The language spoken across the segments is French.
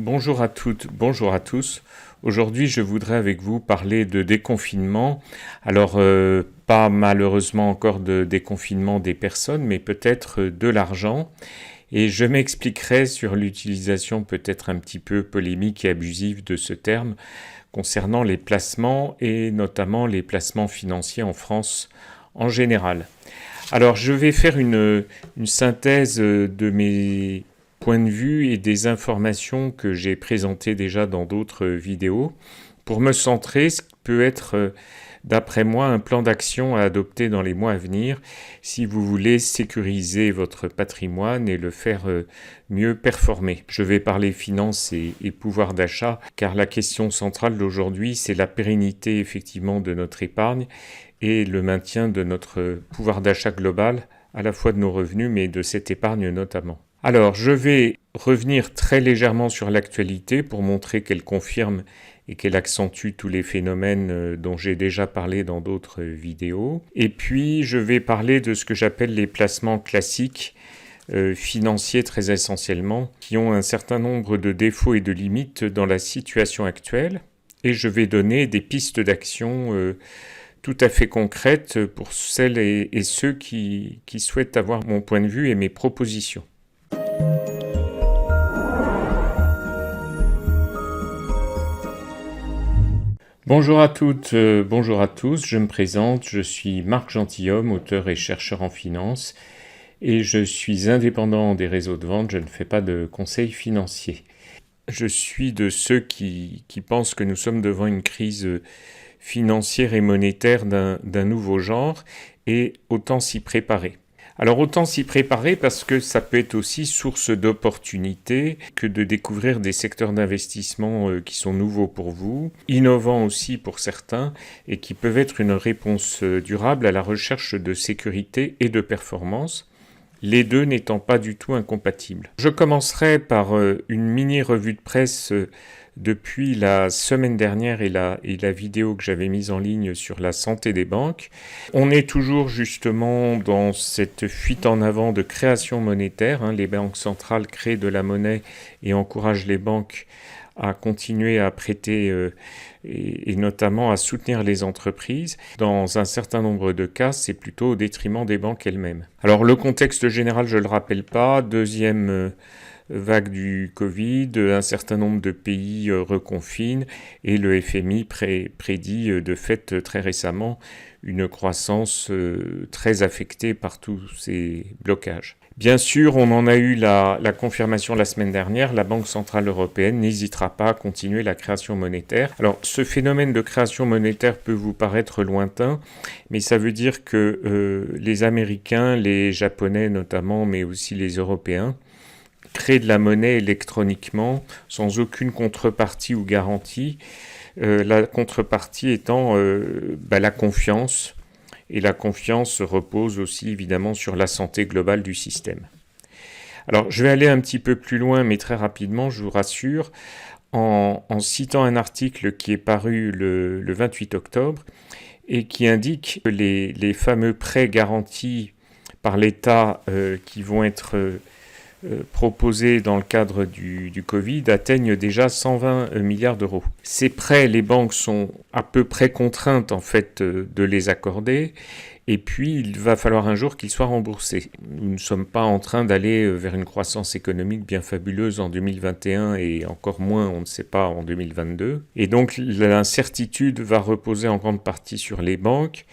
Bonjour à toutes, bonjour à tous. Aujourd'hui, je voudrais avec vous parler de déconfinement. Alors, pas malheureusement encore de déconfinement des personnes, mais peut-être de l'argent. Et je m'expliquerai sur l'utilisation peut-être un petit peu polémique et abusive de ce terme concernant les placements et notamment les placements financiers en France en général. Alors, je vais faire une synthèse de mes points de vue et des informations que j'ai présentées déjà dans d'autres vidéos pour me centrer ce qui peut être, d'après moi, un plan d'action à adopter dans les mois à venir si vous voulez sécuriser votre patrimoine et le faire mieux performer. Je vais parler finances et pouvoir d'achat car la question centrale d'aujourd'hui, c'est la pérennité effectivement de notre épargne et le maintien de notre pouvoir d'achat global, à la fois de nos revenus mais de cette épargne notamment. Alors, je vais revenir très légèrement sur l'actualité pour montrer qu'elle confirme et qu'elle accentue tous les phénomènes dont j'ai déjà parlé dans d'autres vidéos. Et puis, je vais parler de ce que j'appelle les placements classiques, financiers très essentiellement, qui ont un certain nombre de défauts et de limites dans la situation actuelle. Et je vais donner des pistes d'action tout à fait concrètes pour celles et ceux qui souhaitent avoir mon point de vue et mes propositions. Bonjour à toutes, bonjour à tous, je me présente, je suis Marc Gentilhomme, auteur et chercheur en finance, et je suis indépendant des réseaux de vente, je ne fais pas de conseils financiers. Je suis de ceux qui pensent que nous sommes devant une crise financière et monétaire d'un nouveau genre, et autant s'y préparer. Alors autant s'y préparer parce que ça peut être aussi source d'opportunités que de découvrir des secteurs d'investissement qui sont nouveaux pour vous, innovants aussi pour certains et qui peuvent être une réponse durable à la recherche de sécurité et de performance, les deux n'étant pas du tout incompatibles. Je commencerai par une mini revue de presse depuis la semaine dernière et la vidéo que j'avais mise en ligne sur la santé des banques. On est toujours justement dans cette fuite en avant de création monétaire. Les banques centrales créent de la monnaie et encouragent les banques à continuer à prêter et notamment à soutenir les entreprises. Dans un certain nombre de cas, c'est plutôt au détriment des banques elles-mêmes. Alors le contexte général, je ne le rappelle pas. Deuxième vague du Covid, un certain nombre de pays reconfinent et le FMI prédit de fait très récemment une croissance très affectée par tous ces blocages. Bien sûr, on en a eu la confirmation la semaine dernière, la Banque Centrale Européenne n'hésitera pas à continuer la création monétaire. Alors, ce phénomène de création monétaire peut vous paraître lointain, mais ça veut dire que les Américains, les Japonais notamment, mais aussi les Européens, créer de la monnaie électroniquement sans aucune contrepartie ou garantie, la contrepartie étant la confiance, et la confiance repose aussi évidemment sur la santé globale du système. Alors je vais aller un petit peu plus loin mais très rapidement, je vous rassure, en citant un article qui est paru le 28 octobre et qui indique que les fameux prêts garantis par l'État qui vont être proposés dans le cadre du Covid atteignent déjà 120 milliards d'euros. Ces prêts, les banques sont à peu près contraintes en fait de les accorder et puis il va falloir un jour qu'ils soient remboursés. Nous ne sommes pas en train d'aller vers une croissance économique bien fabuleuse en 2021 et encore moins, on ne sait pas, en 2022. Et donc l'incertitude va reposer en grande partie sur les banques.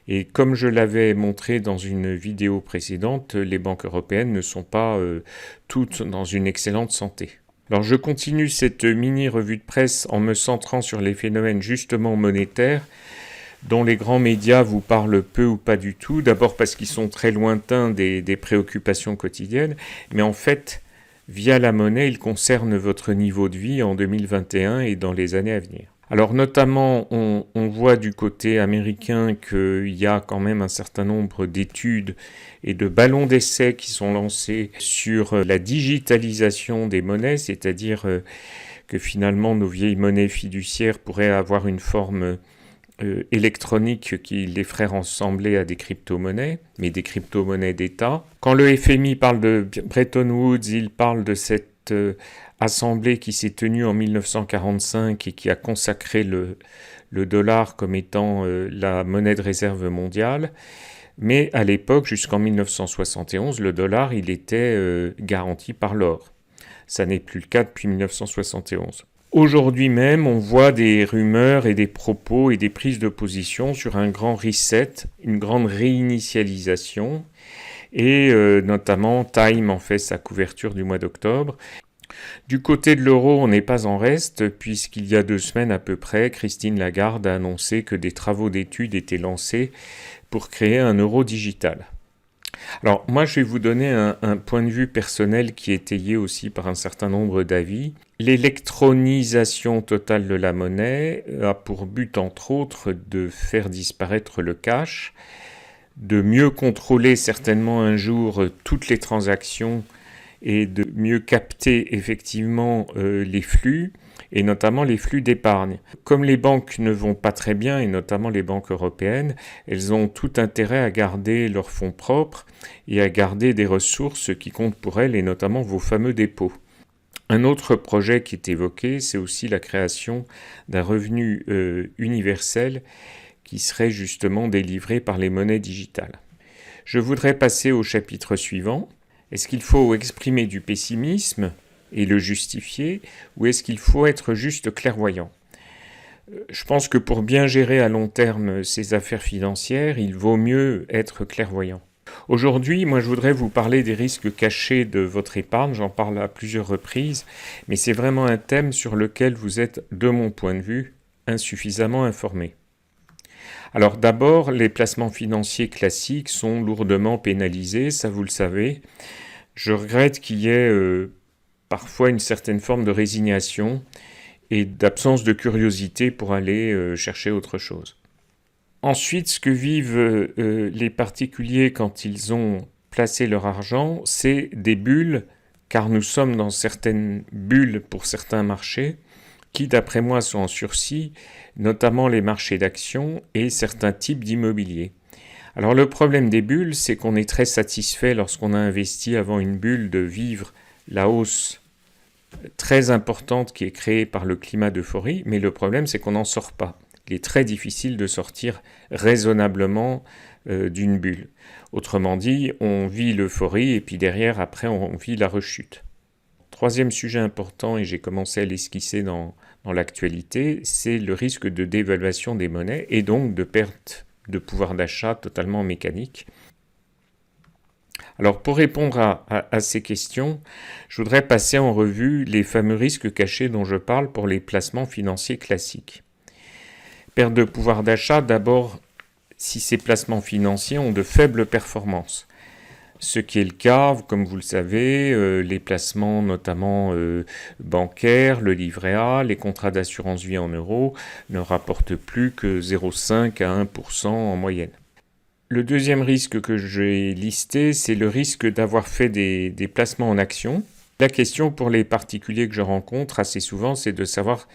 Et comme je l'avais montré dans une vidéo précédente, les banques européennes ne sont pas toutes dans une excellente santé. Alors je continue cette mini revue de presse en me centrant sur les phénomènes justement monétaires dont les grands médias vous parlent peu ou pas du tout, d'abord parce qu'ils sont très lointains des préoccupations quotidiennes, mais en fait, via la monnaie, ils concernent votre niveau de vie en 2021 et dans les années à venir. Alors notamment, on voit du côté américain qu'il y a quand même un certain nombre d'études et de ballons d'essai qui sont lancés sur la digitalisation des monnaies, c'est-à-dire que finalement nos vieilles monnaies fiduciaires pourraient avoir une forme électronique qui les ferait ressembler à des crypto-monnaies, mais des crypto-monnaies d'État. Quand le FMI parle de Bretton Woods, il parle de cette assemblée qui s'est tenue en 1945 et qui a consacré le dollar comme étant la monnaie de réserve mondiale. Mais à l'époque, jusqu'en 1971, le dollar, il était garanti par l'or. Ça n'est plus le cas depuis 1971. Aujourd'hui même, on voit des rumeurs et des propos et des prises de position sur un grand reset, une grande réinitialisation. Et notamment, Time en fait sa couverture du mois d'octobre. Du côté de l'euro, on n'est pas en reste, puisqu'il y a 2 semaines à peu près, Christine Lagarde a annoncé que des travaux d'études étaient lancés pour créer un euro digital. Alors moi je vais vous donner un point de vue personnel qui est étayé aussi par un certain nombre d'avis. L'électronisation totale de la monnaie a pour but entre autres de faire disparaître le cash, de mieux contrôler certainement un jour toutes les transactions et de mieux capter effectivement les flux, et notamment les flux d'épargne. Comme les banques ne vont pas très bien, et notamment les banques européennes, elles ont tout intérêt à garder leurs fonds propres et à garder des ressources qui comptent pour elles, et notamment vos fameux dépôts. Un autre projet qui est évoqué, c'est aussi la création d'un revenu universel qui serait justement délivré par les monnaies digitales. Je voudrais passer au chapitre suivant. Est-ce qu'il faut exprimer du pessimisme et le justifier, ou est-ce qu'il faut être juste clairvoyant ? Je pense que pour bien gérer à long terme ces affaires financières, il vaut mieux être clairvoyant. Aujourd'hui, moi je voudrais vous parler des risques cachés de votre épargne, j'en parle à plusieurs reprises, mais c'est vraiment un thème sur lequel vous êtes, de mon point de vue, insuffisamment informé. Alors d'abord, les placements financiers classiques sont lourdement pénalisés, ça vous le savez. Je regrette qu'il y ait parfois une certaine forme de résignation et d'absence de curiosité pour aller chercher autre chose. Ensuite, ce que vivent les particuliers quand ils ont placé leur argent, c'est des bulles, car nous sommes dans certaines bulles pour certains marchés, qui d'après moi sont en sursis, notamment les marchés d'actions et certains types d'immobilier. Alors le problème des bulles, c'est qu'on est très satisfait lorsqu'on a investi avant une bulle de vivre la hausse très importante qui est créée par le climat d'euphorie, mais le problème c'est qu'on n'en sort pas. Il est très difficile de sortir raisonnablement d'une bulle. Autrement dit, on vit l'euphorie et puis derrière, après, on vit la rechute. Troisième sujet important, et j'ai commencé à l'esquisser dans l'actualité, c'est le risque de dévaluation des monnaies et donc de perte de pouvoir d'achat totalement mécanique. Alors pour répondre à ces questions, je voudrais passer en revue les fameux risques cachés dont je parle pour les placements financiers classiques. Perte de pouvoir d'achat, d'abord si ces placements financiers ont de faibles performances. Ce qui est le cas, comme vous le savez, les placements notamment bancaires, le livret A, les contrats d'assurance vie en euros ne rapportent plus que 0,5 à 1% en moyenne. Le deuxième risque que j'ai listé, c'est le risque d'avoir fait des placements en actions. La question pour les particuliers que je rencontre assez souvent, c'est de savoir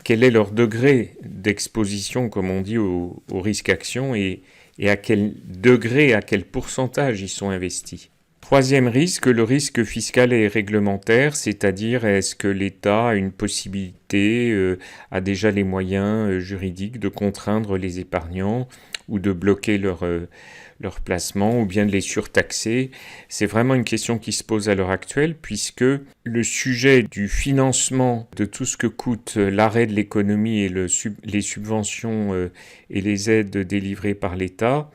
quel est leur degré d'exposition, comme on dit, au risque action et à quel degré, à quel pourcentage ils sont investis. Troisième risque, le risque fiscal et réglementaire, c'est-à-dire est-ce que l'État a une possibilité, a déjà les moyens juridiques de contraindre les épargnants ou de bloquer leur placement ou bien de les surtaxer. C'est vraiment une question qui se pose à l'heure actuelle puisque le sujet du financement de tout ce que coûte l'arrêt de l'économie et les subventions et les aides délivrées par l'État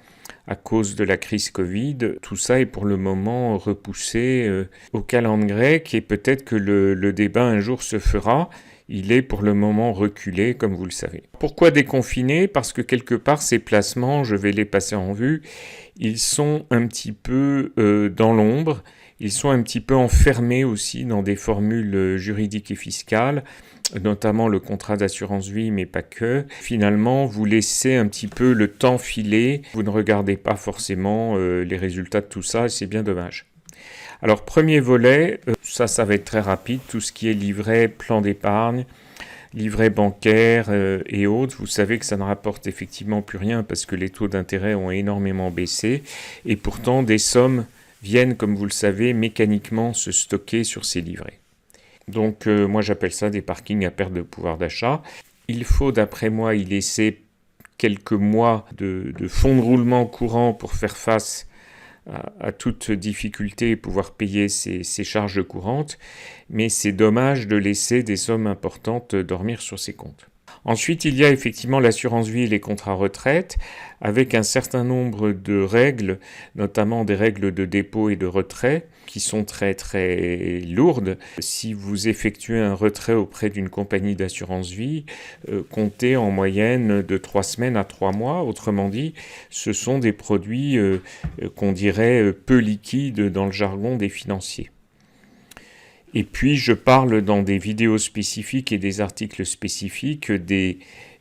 à cause de la crise Covid, tout ça est pour le moment repoussé au calendrier grec et peut-être que le débat un jour se fera. Il est pour le moment reculé, comme vous le savez. Pourquoi déconfiner ? Parce que quelque part, ces placements, je vais les passer en vue, ils sont un petit peu dans l'ombre, ils sont un petit peu enfermés aussi dans des formules juridiques et fiscales, notamment le contrat d'assurance vie, mais pas que. Finalement, vous laissez un petit peu le temps filer, vous ne regardez pas forcément les résultats de tout ça, et c'est bien dommage. Alors, premier volet, ça va être très rapide, tout ce qui est livret, plan d'épargne, livret bancaire et autres. Vous savez que ça ne rapporte effectivement plus rien parce que les taux d'intérêt ont énormément baissé et pourtant des sommes viennent, comme vous le savez, mécaniquement se stocker sur ces livrets. Donc moi j'appelle ça des parkings à perte de pouvoir d'achat. Il faut d'après moi y laisser quelques mois de fonds de roulement courant pour faire face à toute difficulté et pouvoir payer ses charges courantes, mais c'est dommage de laisser des sommes importantes dormir sur ces comptes. Ensuite, il y a effectivement l'assurance vie et les contrats retraite, avec un certain nombre de règles, notamment des règles de dépôt et de retrait, qui sont très très lourdes. Si vous effectuez un retrait auprès d'une compagnie d'assurance vie, comptez en moyenne de 3 semaines à 3 mois. Autrement dit, ce sont des produits qu'on dirait peu liquides dans le jargon des financiers. Et puis, je parle dans des vidéos spécifiques et des articles spécifiques des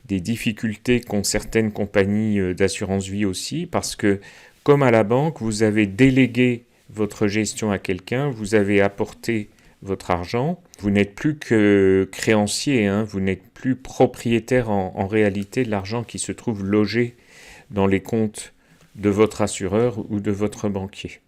difficultés qu'ont certaines compagnies d'assurance vie aussi, parce que, comme à la banque, vous avez délégué votre gestion à quelqu'un, vous avez apporté votre argent, vous n'êtes plus que créancier, vous n'êtes plus propriétaire en réalité de l'argent qui se trouve logé dans les comptes de votre assureur ou de votre banquier.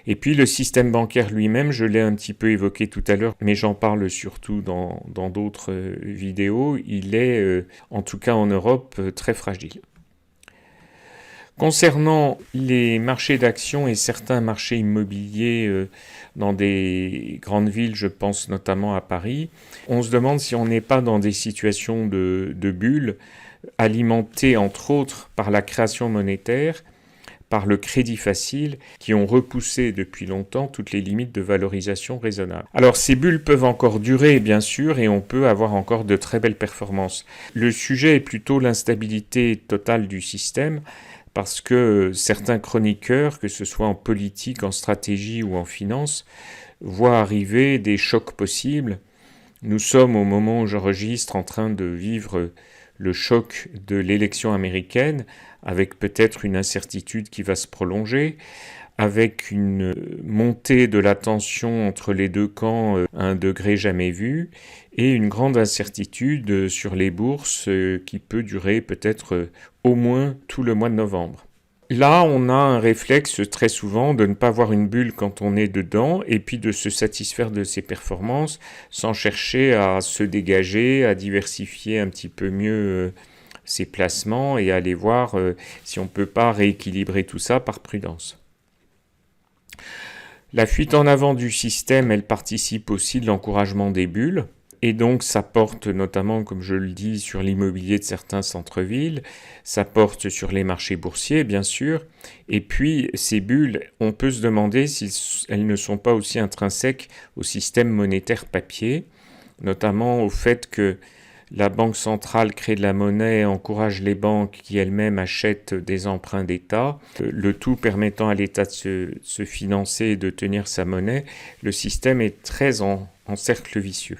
Et puis le système bancaire lui-même, je l'ai un petit peu évoqué tout à l'heure, mais j'en parle surtout dans d'autres vidéos, il est, en tout cas en Europe, très fragile. Concernant les marchés d'actions et certains marchés immobiliers dans des grandes villes, je pense notamment à Paris, on se demande si on n'est pas dans des situations de bulles alimentées entre autres par la création monétaire, par le crédit facile, qui ont repoussé depuis longtemps toutes les limites de valorisation raisonnable. Alors ces bulles peuvent encore durer, bien sûr, et on peut avoir encore de très belles performances. Le sujet est plutôt l'instabilité totale du système, parce que certains chroniqueurs, que ce soit en politique, en stratégie ou en finance, voient arriver des chocs possibles. Nous sommes, au moment où j'enregistre, en train de vivre le choc de l'élection américaine, avec peut-être une incertitude qui va se prolonger, avec une montée de la tension entre les deux camps à un degré jamais vu, et une grande incertitude sur les bourses qui peut durer peut-être au moins tout le mois de novembre. Là, on a un réflexe très souvent de ne pas voir une bulle quand on est dedans et puis de se satisfaire de ses performances sans chercher à se dégager, à diversifier un petit peu mieux ses placements et à aller voir si on ne peut pas rééquilibrer tout ça par prudence. La fuite en avant du système, elle participe aussi de l'encouragement des bulles. Et donc ça porte notamment, comme je le dis, sur l'immobilier de certains centres-villes, ça porte sur les marchés boursiers, bien sûr. Et puis ces bulles, on peut se demander si elles ne sont pas aussi intrinsèques au système monétaire papier, notamment au fait que la Banque centrale crée de la monnaie, encourage les banques qui elles-mêmes achètent des emprunts d'État, le tout permettant à l'État de se financer et de tenir sa monnaie. Le système est très en cercle vicieux.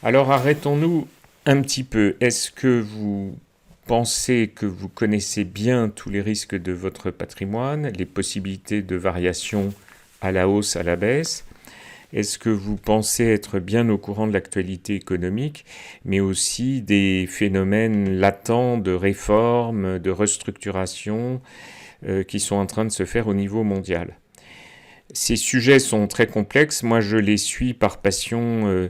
Alors arrêtons-nous un petit peu. Est-ce que vous pensez que vous connaissez bien tous les risques de votre patrimoine, les possibilités de variation à la hausse, à la baisse ? Est-ce que vous pensez être bien au courant de l'actualité économique, mais aussi des phénomènes latents de réforme, de restructuration qui sont en train de se faire au niveau mondial ? Ces sujets sont très complexes. Moi, je les suis par passion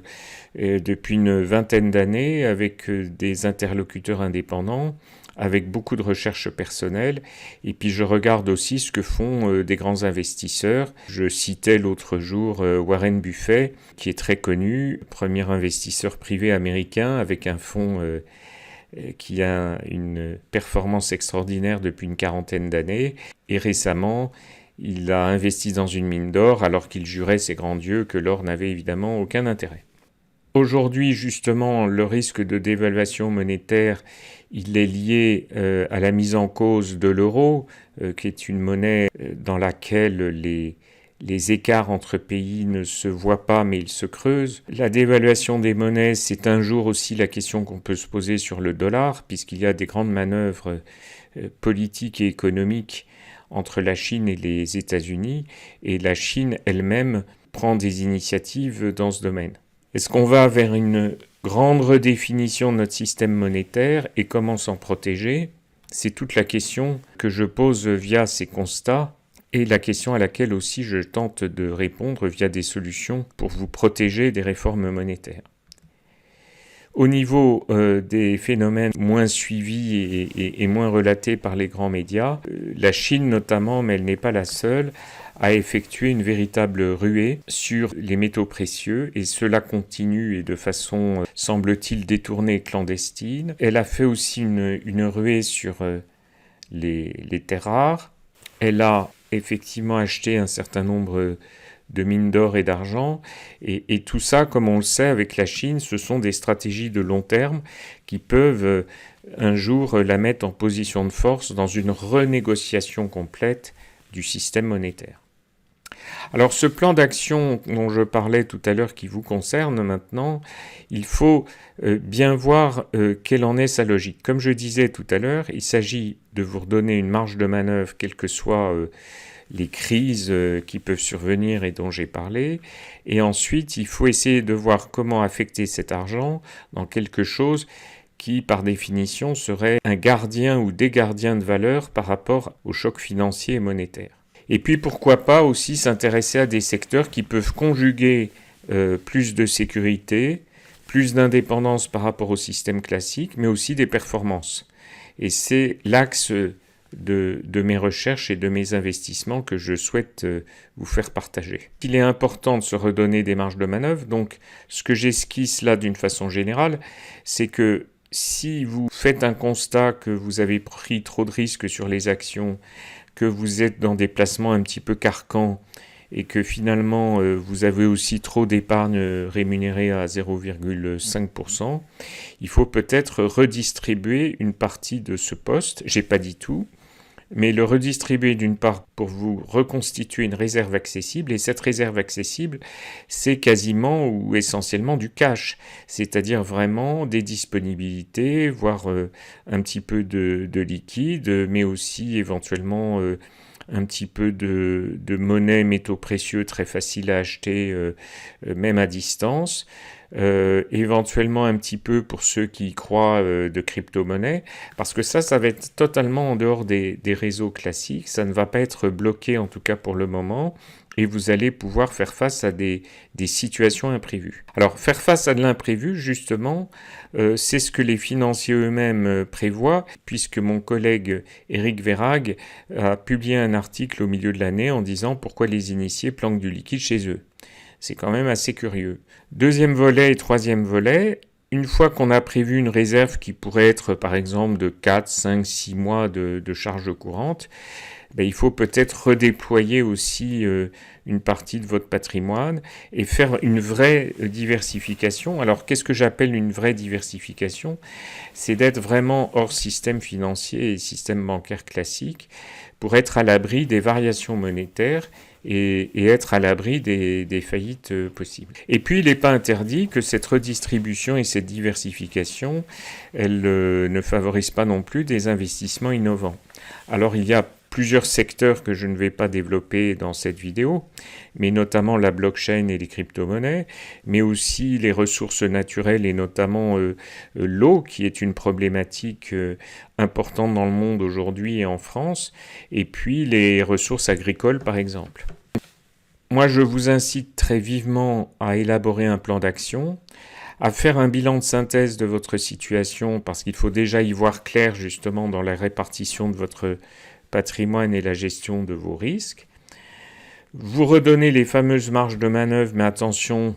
depuis une vingtaine d'années avec des interlocuteurs indépendants, avec beaucoup de recherche personnelle. Et puis, je regarde aussi ce que font des grands investisseurs. Je citais l'autre jour Warren Buffett, qui est très connu, premier investisseur privé américain avec un fonds qui a une performance extraordinaire depuis une quarantaine d'années. Et récemment, il a investi dans une mine d'or alors qu'il jurait ses grands dieux que l'or n'avait évidemment aucun intérêt. Aujourd'hui, justement, le risque de dévaluation monétaire, il est lié à la mise en cause de l'euro, qui est une monnaie dans laquelle les écarts entre pays ne se voient pas, mais ils se creusent. La dévaluation des monnaies, c'est un jour aussi la question qu'on peut se poser sur le dollar, puisqu'il y a des grandes manœuvres politiques et économiques entre la Chine et les États-Unis, et la Chine elle-même prend des initiatives dans ce domaine. Est-ce qu'on va vers une grande redéfinition de notre système monétaire et comment s'en protéger ? C'est toute la question que je pose via ces constats. et la question à laquelle aussi je tente de répondre via des solutions pour vous protéger des réformes monétaires. Au niveau des phénomènes moins suivis et moins relatés par les grands médias, la Chine notamment, mais elle n'est pas la seule, a effectué une véritable ruée sur les métaux précieux et cela continue et de façon, semble-t-il, détournée et clandestine. Elle a fait aussi une ruée sur les terres rares. Elle a effectivement acheté un certain nombre de mines d'or et d'argent, et tout ça, comme on le sait avec la Chine, ce sont des stratégies de long terme qui peuvent un jour la mettre en position de force dans une renégociation complète du système monétaire. Alors ce plan d'action dont je parlais tout à l'heure qui vous concerne maintenant, il faut bien voir quelle en est sa logique. Comme je disais tout à l'heure, il s'agit de vous redonner une marge de manœuvre, quelles que soient les crises qui peuvent survenir et dont j'ai parlé. Et ensuite, il faut essayer de voir comment affecter cet argent dans quelque chose qui, par définition, serait un gardien ou des gardiens de valeur par rapport aux chocs financiers et monétaires. Et puis, pourquoi pas aussi s'intéresser à des secteurs qui peuvent conjuguer plus de sécurité, plus d'indépendance par rapport au système classique, mais aussi des performances. Et c'est l'axe de mes recherches et de mes investissements que je souhaite vous faire partager. Il est important de se redonner des marges de manœuvre, donc ce que j'esquisse là d'une façon générale, c'est que si vous faites un constat que vous avez pris trop de risques sur les actions, que vous êtes dans des placements un petit peu carcans et que finalement vous avez aussi trop d'épargne rémunérée à 0,5%, il faut peut-être redistribuer une partie de ce poste, j'ai pas dit tout, mais le redistribuer d'une part pour vous reconstituer une réserve accessible, et cette réserve accessible, c'est quasiment ou essentiellement du cash, c'est-à-dire vraiment des disponibilités, voire un petit peu de liquide, mais aussi éventuellement un petit peu de monnaie, métaux précieux très facile à acheter, même à distance. Éventuellement un petit peu pour ceux qui y croient de crypto-monnaie, parce que ça va être totalement en dehors des réseaux classiques, ça ne va pas être bloqué en tout cas pour le moment, et vous allez pouvoir faire face à des situations imprévues. Alors faire face à de l'imprévu, justement, c'est ce que les financiers eux-mêmes prévoient, puisque mon collègue Éric Verhaeghe a publié un article au milieu de l'année en disant pourquoi les initiés planquent du liquide chez eux. C'est quand même assez curieux. Deuxième volet et troisième volet, une fois qu'on a prévu une réserve qui pourrait être par exemple de 4, 5, 6 mois de charges courantes, il faut peut-être redéployer aussi une partie de votre patrimoine et faire une vraie diversification. Alors qu'est-ce que j'appelle une vraie diversification ? C'est d'être vraiment hors système financier et système bancaire classique pour être à l'abri des variations monétaires et être à l'abri des faillites possibles. Et puis, il n'est pas interdit que cette redistribution et cette diversification, elle ne favorise pas non plus des investissements innovants. Alors, il y a plusieurs secteurs que je ne vais pas développer dans cette vidéo, mais notamment la blockchain et les crypto-monnaies, mais aussi les ressources naturelles et notamment l'eau, qui est une problématique importante dans le monde aujourd'hui et en France, et puis les ressources agricoles par exemple. Moi, je vous incite très vivement à élaborer un plan d'action, à faire un bilan de synthèse de votre situation, parce qu'il faut déjà y voir clair justement dans la répartition de votre patrimoine et la gestion de vos risques. Vous redonnez les fameuses marges de manœuvre, mais attention,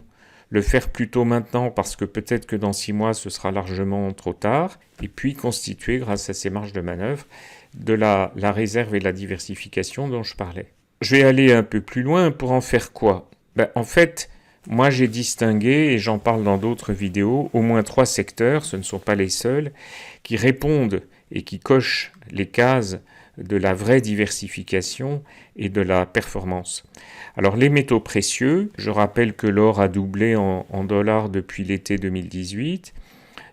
le faire plutôt maintenant parce que peut-être que dans 6 mois ce sera largement trop tard, et puis constituer grâce à ces marges de manœuvre de la réserve et la diversification dont je parlais. Je vais aller un peu plus loin pour en faire quoi ? En fait, moi j'ai distingué, et j'en parle dans d'autres vidéos, au moins 3 secteurs, ce ne sont pas les seuls, qui répondent et qui cochent les cases de la vraie diversification et de la performance. Alors les métaux précieux, je rappelle que l'or a doublé en dollars depuis l'été 2018.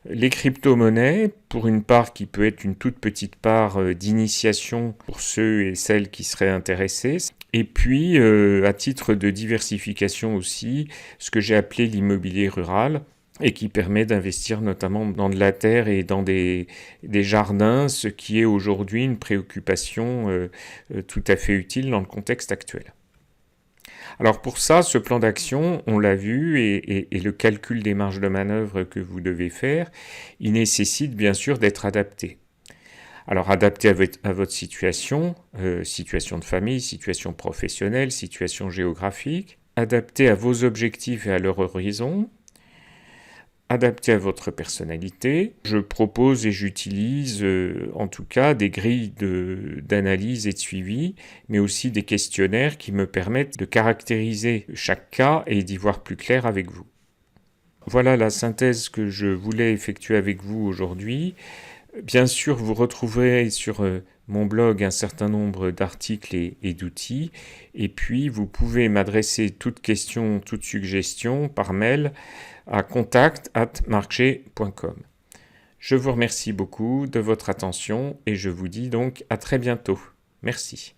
Les crypto-monnaies, pour une part qui peut être une toute petite part d'initiation pour ceux et celles qui seraient intéressés. Et puis, à titre de diversification aussi, ce que j'ai appelé l'immobilier rural, et qui permet d'investir notamment dans de la terre et dans des jardins, ce qui est aujourd'hui une préoccupation tout à fait utile dans le contexte actuel. Alors pour ça, ce plan d'action, on l'a vu, et le calcul des marges de manœuvre que vous devez faire, il nécessite bien sûr d'être adapté. Alors adapté à votre situation, situation de famille, situation professionnelle, situation géographique, adapté à vos objectifs et à leur horizon, adapté à votre personnalité. Je propose et j'utilise en tout cas des grilles d'analyse et de suivi, mais aussi des questionnaires qui me permettent de caractériser chaque cas et d'y voir plus clair avec vous. Voilà la synthèse que je voulais effectuer avec vous aujourd'hui. Bien sûr, vous retrouverez sur mon blog un certain nombre d'articles et d'outils, et puis vous pouvez m'adresser toute question, toute suggestion par mail à contact@markg.com. Je vous remercie beaucoup de votre attention et je vous dis donc à très bientôt. Merci.